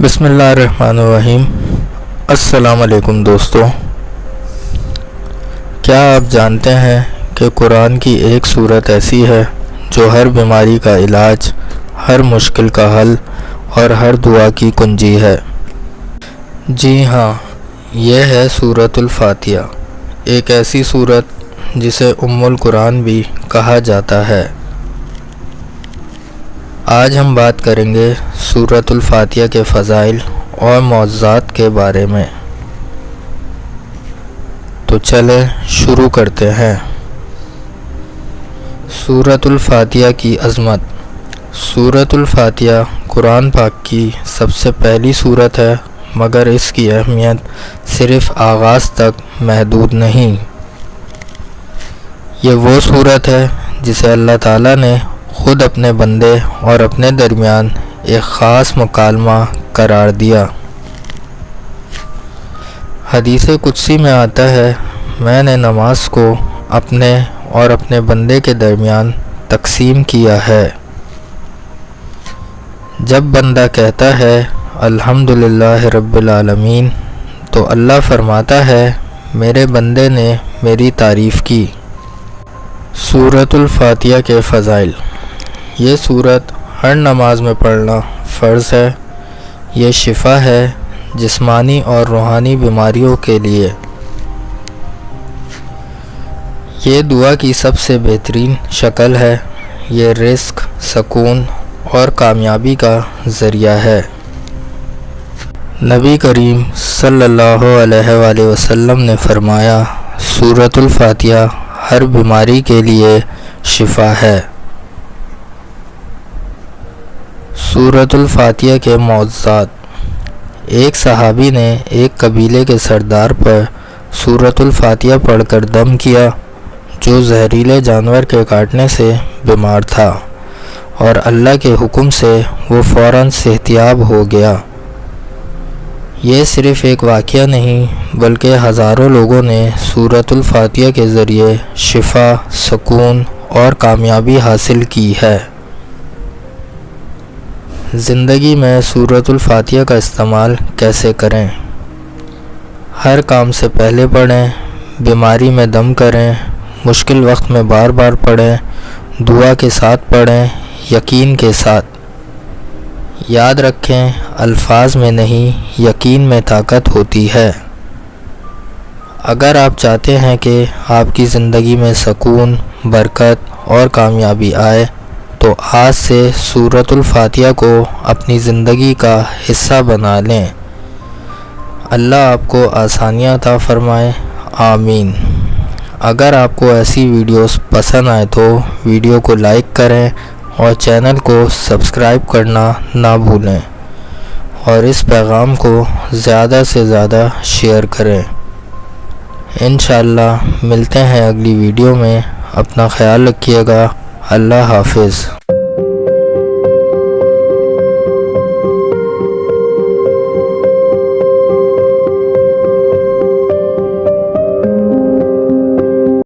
بسم اللہ الرحمن الرحیم۔ السلام علیکم دوستو، کیا آپ جانتے ہیں کہ قرآن کی ایک سورت ایسی ہے جو ہر بیماری کا علاج، ہر مشکل کا حل اور ہر دعا کی کنجی ہے؟ جی ہاں، یہ ہے سورۃ الفاتحہ، ایک ایسی سورت جسے ام القرآن بھی کہا جاتا ہے۔ آج ہم بات کریں گے سورۃ الفاتحہ کے فضائل اور معجزات کے بارے میں۔ تو چلیں شروع کرتے ہیں۔ سورۃ الفاتحہ کی عظمت۔ سورۃ الفاتحہ قرآن پاک کی سب سے پہلی سورت ہے، مگر اس کی اہمیت صرف آغاز تک محدود نہیں۔ یہ وہ سورت ہے جسے اللہ تعالیٰ نے خود اپنے بندے اور اپنے درمیان ایک خاص مکالمہ قرار دیا۔ حدیث قدسی میں آتا ہے، میں نے نماز کو اپنے اور اپنے بندے کے درمیان تقسیم کیا ہے۔ جب بندہ کہتا ہے الحمدللہ رب العالمین، تو اللہ فرماتا ہے میرے بندے نے میری تعریف کی۔ سورۃ الفاتحہ کے فضائل۔ یہ سورت ہر نماز میں پڑھنا فرض ہے۔ یہ شفا ہے جسمانی اور روحانی بیماریوں کے لیے۔ یہ دعا کی سب سے بہترین شکل ہے۔ یہ رزق، سکون اور کامیابی کا ذریعہ ہے۔ نبی کریم صلی اللہ علیہ وآلہ وسلم نے فرمایا، سورۃ الفاتحہ ہر بیماری کے لیے شفا ہے۔ سورۃ الفاتحہ کے معجزات۔ ایک صحابی نے ایک قبیلے کے سردار پر سورۃ الفاتحہ پڑھ کر دم کیا، جو زہریلے جانور کے کاٹنے سے بیمار تھا، اور اللہ کے حکم سے وہ فوراً صحتیاب ہو گیا۔ یہ صرف ایک واقعہ نہیں، بلکہ ہزاروں لوگوں نے سورۃ الفاتحہ کے ذریعے شفا، سکون اور کامیابی حاصل کی ہے۔ زندگی میں سورۃ الفاتحہ کا استعمال کیسے کریں؟ ہر کام سے پہلے پڑھیں، بیماری میں دم کریں، مشکل وقت میں بار بار پڑھیں، دعا کے ساتھ پڑھیں، یقین کے ساتھ۔ یاد رکھیں، الفاظ میں نہیں، یقین میں طاقت ہوتی ہے۔ اگر آپ چاہتے ہیں کہ آپ کی زندگی میں سکون، برکت اور کامیابی آئے، تو آج سے سورۃ الفاتحہ کو اپنی زندگی کا حصہ بنا لیں۔ اللہ آپ کو آسانیاں عطا فرمائے، آمین۔ اگر آپ کو ایسی ویڈیوز پسند آئے تو ویڈیو کو لائک کریں اور چینل کو سبسکرائب کرنا نہ بھولیں، اور اس پیغام کو زیادہ سے زیادہ شیئر کریں۔ انشاءاللہ ملتے ہیں اگلی ویڈیو میں۔ اپنا خیال رکھیے گا۔ اللہ حافظ۔